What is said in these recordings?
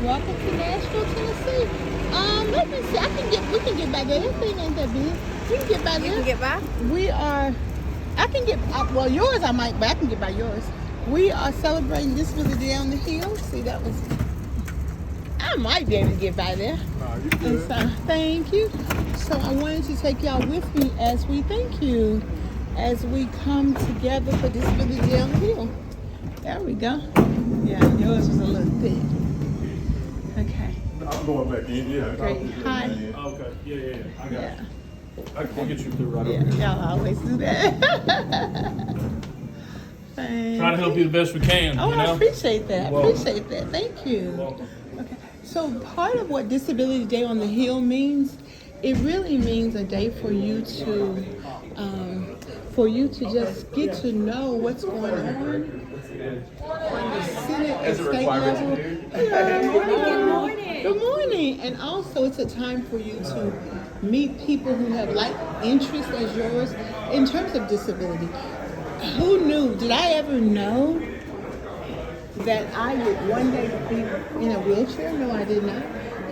Welcome to Nashville, Tennessee. Let me see. We can get by there. That thing ain't that big. We can get by there. You can get by? I can get, well, yours I might, but I can get by yours. We are celebrating Disability Day on the Hill. See, I might be able to get by there. You good. And so, thank you. So I wanted to take y'all with me as we come together for Disability Day on the Hill. There we go. Yeah, yours was a little thick. Okay. I'm going back in, yeah. Great. Hi. Okay, yeah. I got Yeah. it. I'll get you through right Yeah, over here. y'all always do that. Thank Trying to help you the best we can, Oh, you know? I appreciate that. Welcome. Appreciate that. Thank you. Welcome. Okay. So part of what Disability Day on the Hill means, it really means a day for you to just get to know what's going on the Senate and state level. Good morning. Good morning. And also it's a time for you to meet people who have like interests as yours in terms of disability. Who knew? Did I ever know that I would one day be in a wheelchair? No, I did not.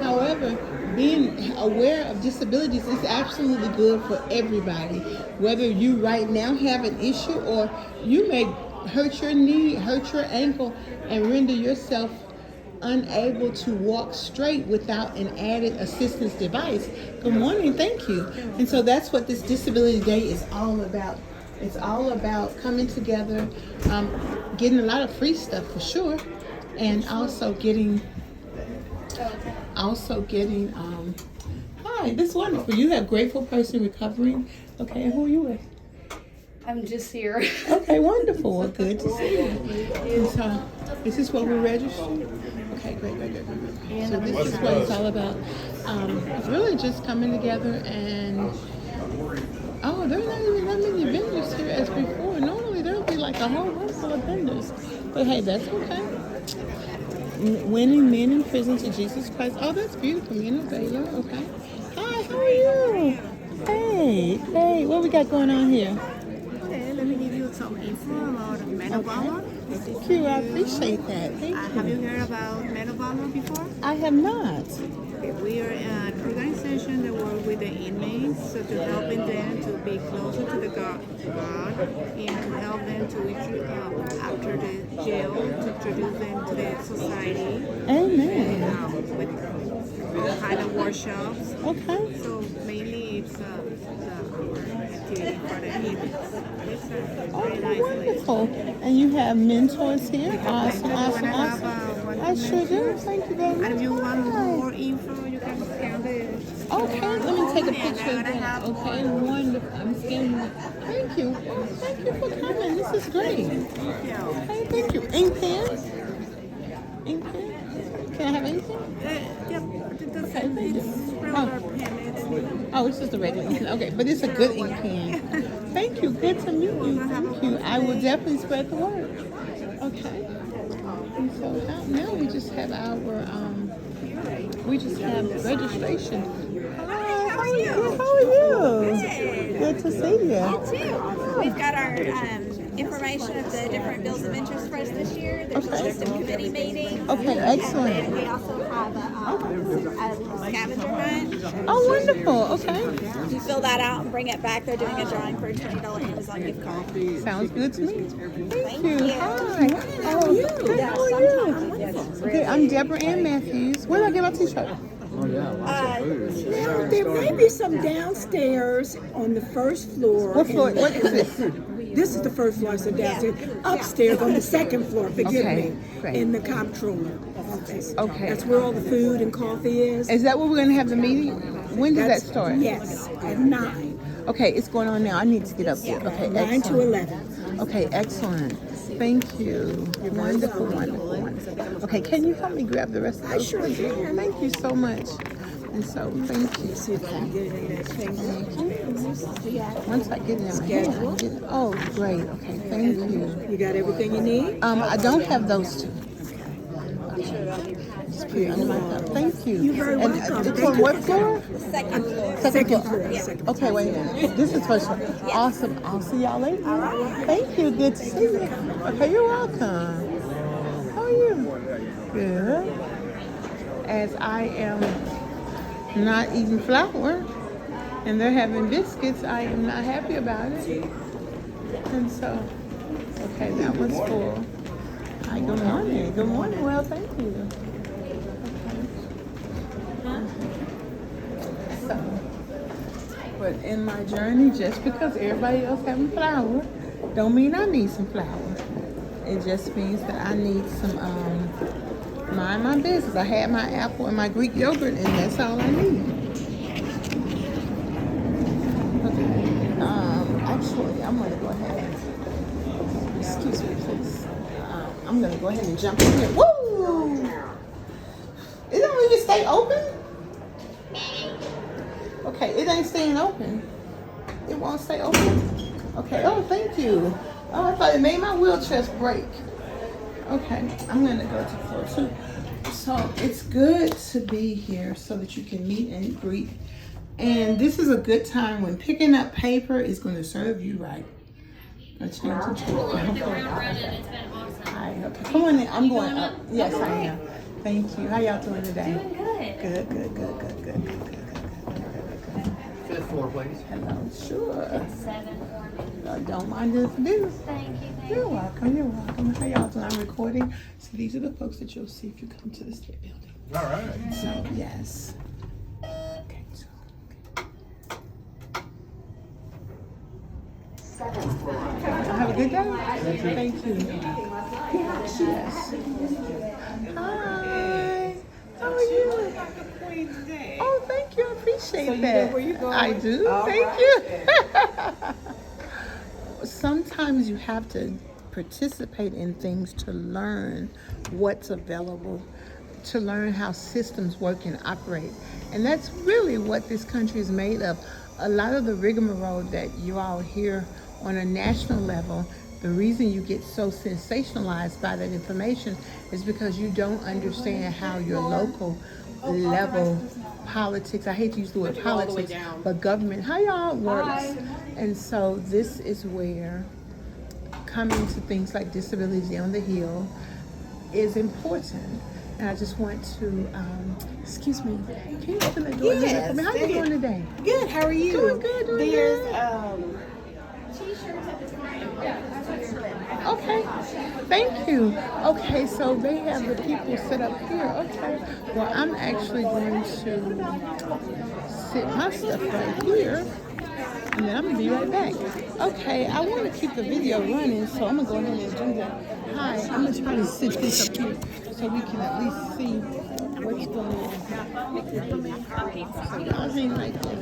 However, being aware of disabilities is absolutely good for everybody. Whether you right now have an issue or you may hurt your knee, hurt your ankle, and render yourself unable to walk straight without an added assistance device. Good morning, thank you. And so that's what this Disability Day is all about. It's all about coming together, getting a lot of free stuff for sure, and also getting, hi, this is wonderful. You have Grateful Person Recovering. Okay, and who are you with? I'm just here. Okay, wonderful. Well, good to see you. And so, is this what we're registering? Okay, great. So this is what it's all about. It's really just coming together and, oh, there are not even that many vendors here as before. Normally there'll be like a whole room full of vendors. But hey, that's okay. Winning men in prison to Jesus Christ. Oh, that's beautiful. Men of Valor. Okay. Hi, how are you? Hey, what we got going on here? Okay, let me give you some info about Men of Valor. Thank you. I appreciate that. Thank you. Have you heard about Men of Valor before? I have not. Okay, we are an organization that works with the inmates, so to helping them to be closer to the God, and to help them to after the jail, to introduce them to the society. Amen. With kind of workshops. Okay. So mainly it's the activity for the inmates. It's a very nice place. Wonderful. And you have mentors here. Awesome. I sure do. Thank you very much. And if you want more info, you can scan the. Okay, let me take a picture of that. Okay, wonderful. I'm scanning it. Thank you. Thank you for coming. This is great. Hey, thank you. Ink pen? Ink pen? Can I have ink pen? Yep. Oh, it's just a regular ink pen. Okay, but it's a good ink pen. Thank you. Good to meet you. Thank you. I will definitely spread the word. Okay. And so now we just have registration. Hi, how are you? How are you? Good to see you. You too. We've got our information of the different bills of interest for us this year. There's a list of committee meetings. Okay, excellent. And we also have a scavenger hunt. Oh, wonderful. Okay. You fill that out and bring it back. They're doing a drawing for a $20 Amazon gift card. Sounds good to me. Thank you. you. Hi. How are you? Good. How are you? Okay, I'm Debra Ann Matthews. Where did I get my t-shirt? Now, there may be some downstairs on the first floor. What floor? What is this? This is the first floor, so downstairs. Upstairs on the second floor, forgive me, great. in the comptroller office. Okay. That's where all the food and coffee is. Is that where we're going to have the meeting? When does that start? Yes, at 9. Okay, it's going on now. I need to get up there. Okay, 9 to excellent. 11. Okay, excellent. Thank you. Wonderful. Okay, can you help me grab the rest of those? Sure can. Thank you so much. And so, thank you. See if I can get it in that thing. Once I get it in my hand, I get it. Oh, great. Okay, thank you. You got everything you need? I don't have those two. Just put it under my thumb. Thank you. You're very welcome. It's on what floor? Second floor. Second floor. Okay, wait a minute. This is first floor. Awesome. I'll see y'all later. Thank you. Good to see you. Okay, you're welcome. How are you? Good. as I am not eating flour and they're having biscuits, I am not happy about it. And so, okay, that one's full. Hi, good morning. Good morning. Well, thank you. So, but in my journey, just because everybody else having flour, don't mean I need some flour. It just means that I need some, mind my business. I had my apple and my Greek yogurt, and that's all I need. Okay. Actually, I'm gonna go ahead. Excuse me, please. I'm gonna go ahead and jump in here. Woo! It don't even stay open. Okay, it ain't staying open. It won't stay open. Okay. Oh, thank you. Oh, I thought it made my wheelchair break. Okay, I'm gonna go to floor 2. So it's good to be here so that you can meet and greet. And this is a good time when picking up paper is going to serve you right. Hi, okay. Come on in. I'm going up. Yes, I am. Thank you. How y'all doing today? Doing good. Good. Fifth floor, please. Hello. Sure. 7 for me. Don't mind if you do. Thank you. You're welcome. How y'all doing? I'm recording. So these are the folks that you'll see if you come to the state building. All right. So, yes. Okay, so. Have a good day. Thank you. Yes. Hi. How are you? Oh, thank you. I appreciate that. know where you're going? I do. All Thank right. you. Sometimes you have to participate in things to learn what's available, to learn how systems work and operate. And that's really what this country is made of. A lot of the rigmarole that you all hear on a national level, the reason you get so sensationalized by that information is because you don't understand how your local level politics, I hate to use the word politics, but government, how y'all works. And so this is where coming to things like Disability on the Hill is important. And I just want to, excuse me, can you open the door for me? How are you doing today? Good. How are you? Doing good. There's Okay, thank you. Okay, so they have the people sit up here. Okay, well, I'm actually going to sit my stuff right here, and then I'm gonna be right back. Okay, I want to keep the video running, so I'm gonna go ahead and do that. Hi, I'm gonna try to sit this up here so we can at least see what's going on. So I'll hang right there.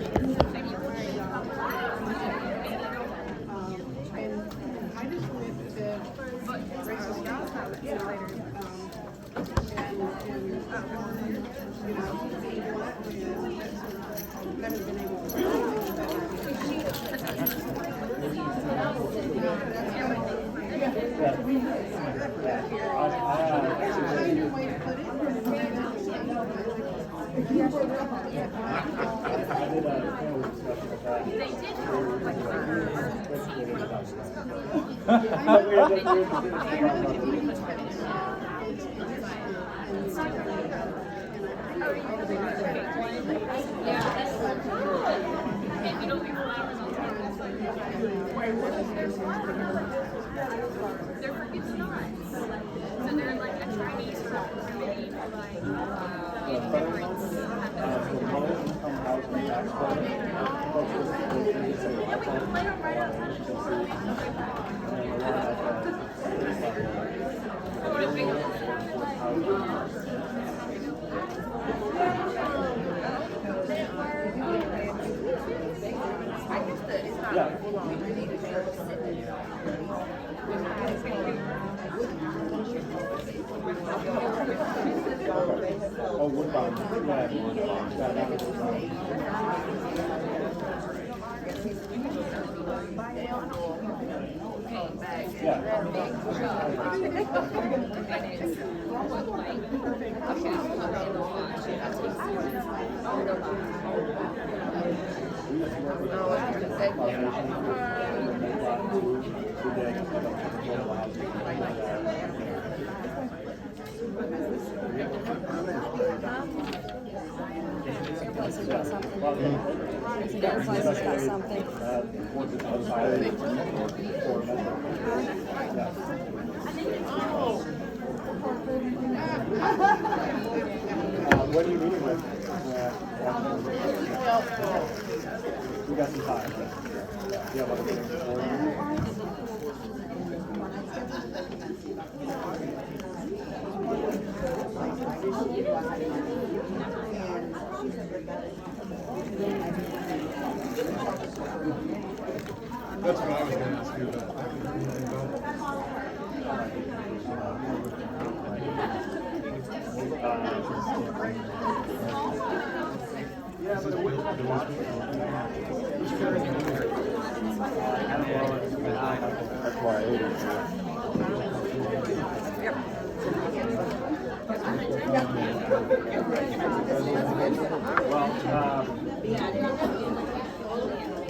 Places got something. Different places got something. What are you meeting with? We got some time. Yeah, what are we doing? That's what I was going to ask you about. Yeah, but it wouldn't have to watch it. That's why I ate it.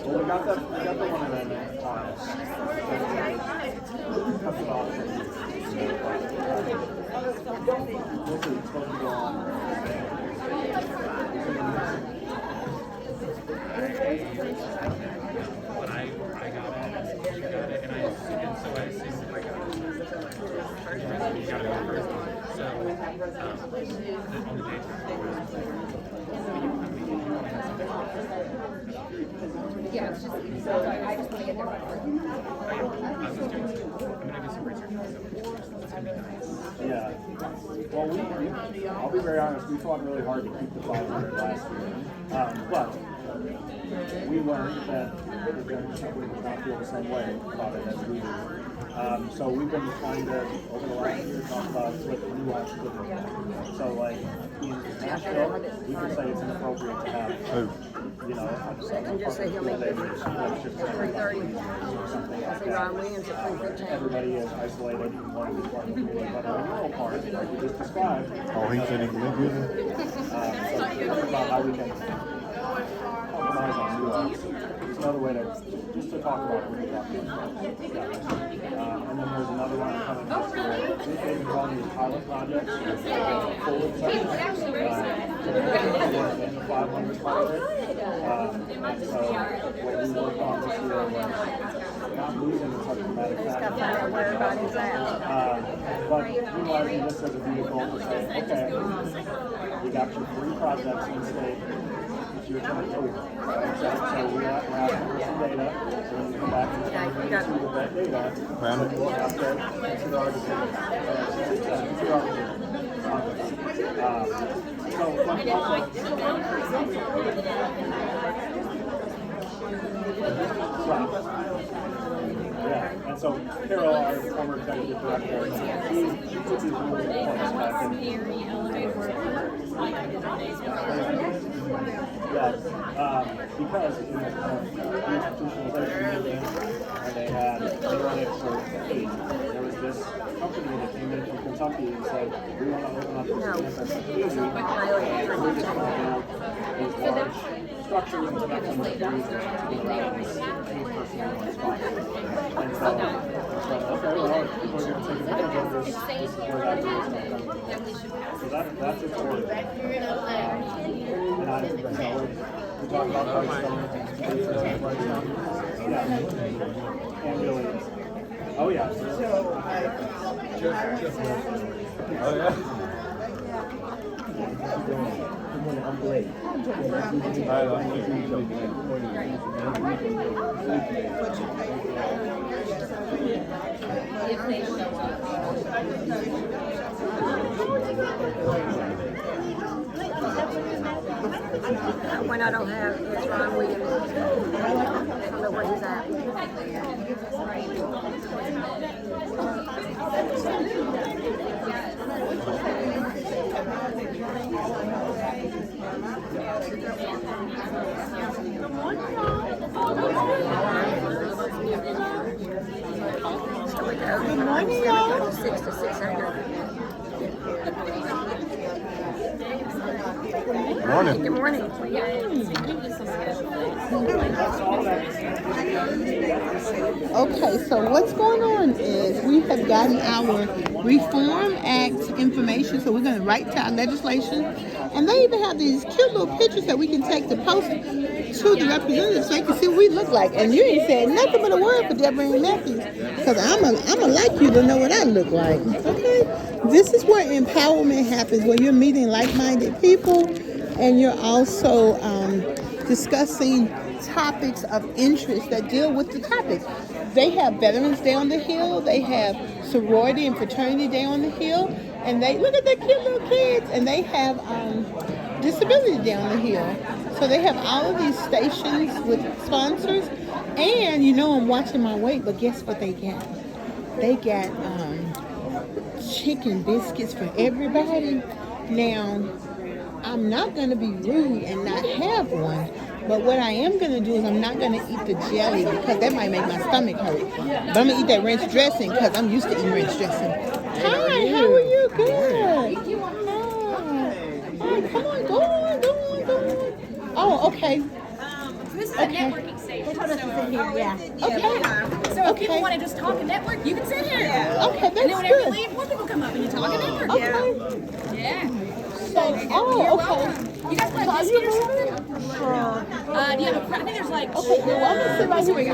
Well, we got the one in there. Cut it off. This is supposed to go on. When I got it, you got it, and so I assumed if I got it, you got it first. So on the day Yeah, it's just, I just want to get there by work. I'm gonna do some research. It's gonna be nice. Yeah. Well, I'll be very honest, we fought really hard to keep the 500 last year. But we learned that the general assembly does not feel the same way about it as we do. So we've been trying to, over the last year, talk about what new options are. So like, in Nashville, we can say it's inappropriate to have, you know, And just say he'll make it 3:30. Say Ron Williams at 3:15. everybody is isolated in one of these parts of the world. But in the rural part, like you just described, Oh, he said he can make it. so think about how we can compromise on nuance. It's another way to just to talk about what we're talking about. And then there's another one coming up. They've been calling these pilot projects. Forward sections. In the 500 part of it. And so what we worked on this year was not losing in such a dramatic Just got to fashion. find out where everybody's at. But utilizing this as a vehicle to say, okay, we got your 3 projects in the state. It's your turn to prove it. So we have some data. So when we come back and Yeah, you got see with that data, Man. then we'll have to consider our decisions. Consider our decisions. So yeah, and so Carol, our former executive director, she took these rules in place back in. Yes, because in the institutionalization movement, and they were on it for 8. There was this company that came in from Kentucky and said, we want to open up this campus at 80. We're just going to build these large structures and connect them with trees to get around this 8-person in one spot. And so, okay, well, people are going to take advantage of this. This is where that deal is going to come. So that's important. And I, we talk about Whitestone, yeah, and really, oh yeah. Oh, yeah. Good morning, I'm Blake. When I don't have, it's Ron Williams. I don't know where he's at. So we go. Good morning, y'all. 6 to 600. Morning. Good morning. Okay, so what's going on is we have gotten our Reform Act information, so we're going to write to our legislation, and they even have these cute little pictures that we can take to post to the representatives so they can see what we look like. And you ain't said nothing but a word for Debra Ann Matthews, because I'm a like you to know what I look like. Okay, this is where empowerment happens, when you're meeting like-minded people, and you're also discussing topics of interest that deal with the topics. They have Veterans Day on the Hill, they have Sorority and Fraternity Day on the Hill, and they look at the cute little kids, and they have Disability Day on the Hill. So they have all of these stations with sponsors, and you know I'm watching my weight, but guess what they get? They got chicken biscuits for everybody. Now, I'm not going to be rude and not have one, but what I am going to do is I'm not going to eat the jelly because that might make my stomach hurt. But I'm going to eat that ranch dressing because I'm used to eating ranch dressing. Hi, how are you? Good. Oh, come on, go on. Oh, okay. This is a networking station. They told us to sit here, yeah. Okay. So if people want to just talk and network, you can sit here. Yeah. Okay, that's and then whenever good. you leave, more people come up and you talk and network. Okay. Yeah. So, You're okay. welcome. You guys want a biscuit or something? Do you have a, I think there's like... Okay, well, I'm going to sit right here with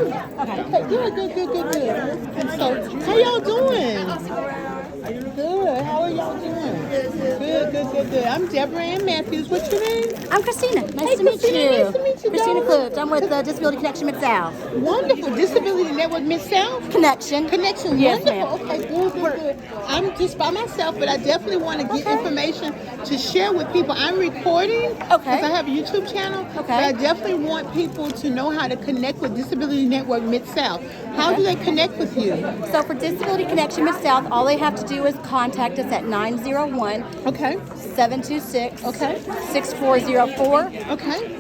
you. Okay, good. And so, how y'all doing? Good. How are y'all doing? Good. I'm Debra Ann Matthews. What's your name? I'm Christina. Nice to meet you. Nice to meet you. Christina darling. Klutz. I'm with Disability Connection Mid-South. Wonderful. Disability Network Mid-South? Connection. Wonderful. Yes, ma'am. Okay, good. I'm just by myself, but I definitely want to get information to share with people. I'm recording because I have a YouTube channel, but I definitely want people to know how to connect with Disability Network Mid-South. How do they connect with you? So for Disability Connection Mid-South, all they have to do is contact us at 901 726 6404.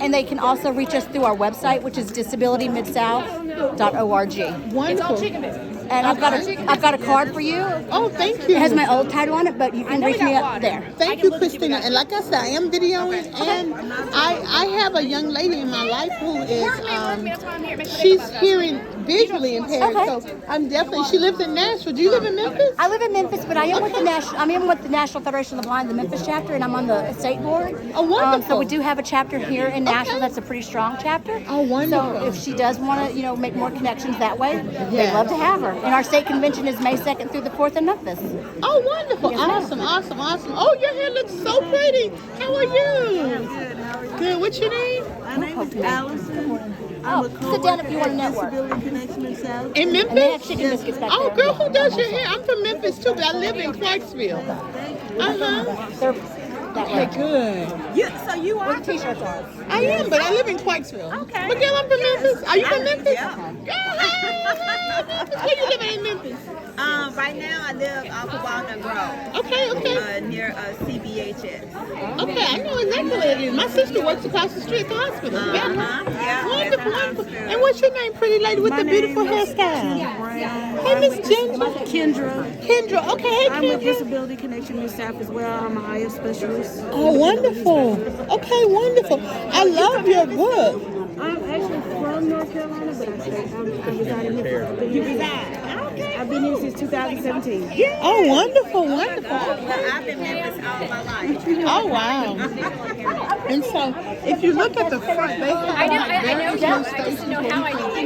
And they can also reach us through our website, which is disabilitymidSouth.org. Wonderful. It's all chicken biscuits. And I've got a card for you. Oh, thank you. It has my old title on it, but you can reach me up there. Thank you, Christina. And like I said, I am videoing, and I have a young lady in my life who is she's hearing visually impaired. So I'm definitely. She lives in Nashville. Do you live in Memphis? I live in Memphis, but I am with the National Federation of the Blind, the Memphis chapter, and I'm on the state board. Oh, wonderful. So we do have a chapter here in Nashville that's a pretty strong chapter. Oh, wonderful. So if she does want to, make more connections that way, they'd love to have her. And our state convention is May 2nd through the 4th in Memphis. Oh, wonderful. Yes, Awesome. Oh, your hair looks so pretty. How are you? Good. What's your name? My name is Allison. Sit down if you want to network. Disability Connection in South. In Memphis? And they have chicken biscuits back there. Girl, who does your hair? I'm from Memphis too, but I live in Clarksville. Okay, good. So you are T-shirts on. I am, but I live in Clarksville. Okay. But girl, I'm from Memphis. Are you from Memphis? Yeah. Girl, hey, Memphis. Where you living in Memphis? Right now I live off of Walnut Grove. Okay. Near CBHS. Okay, I know exactly where it is. My sister works across the street at the hospital. Yeah. Wonderful. And what's your name, pretty lady with the beautiful hairstyle? Hey, Miss Ginger. Kendra. Okay, hey, I'm with Kendra. Disability Connection in South as well. I'm a higher specialist. Oh, wonderful. Okay, wonderful. I love your book. I'm actually from North Carolina, but I reside in Memphis. I've been here since 2017. Yeah. Oh, wonderful. I've been Memphis all my life. Oh, wow. And so, if you look at the front, they have I know just to know how I do it.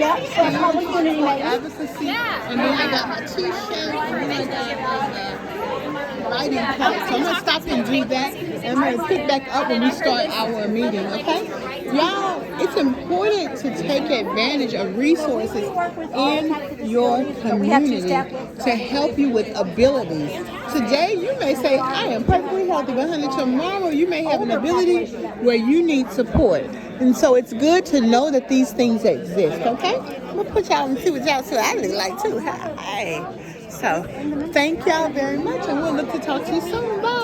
advocacy. And then I got my t-shirt, and then I got writing pad. So I'm going to stop and do that, and I'm going to pick back up when we start our meeting, okay? Y'all, it's important to take advantage of resources in your community to help you with abilities. Today, you may say, I am perfectly healthy, but honey, tomorrow you may have an ability where you need support. And so it's good to know that these things exist, okay? I'm going to put y'all and see what y'all see. I look like too. Hi. So, thank y'all very much, and we'll look to talk to you soon. Bye.